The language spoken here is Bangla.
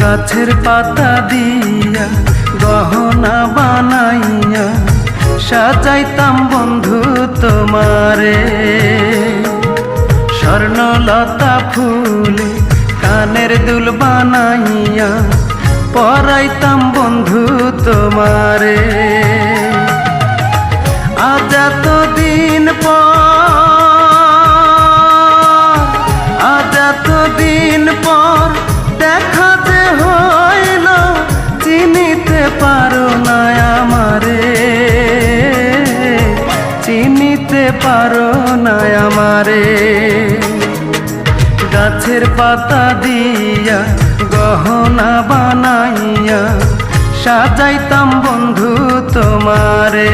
গাছের পাতা দিয়া গহনা বানাইয়া সাজাইতাম বন্ধু তোমারে। স্বর্ণলতা ফুলে কানের দুল বানাইয়া পরাইতাম বন্ধু তোমারে। আজ এতদিন পর দেখা যে হইল, চিনিতে পারো না আমারে, চিনিতে পারো না আমারে। গাছের পাতা দিয়া গহনা বানাইয়া সাজাইতাম বন্ধু তোমারে।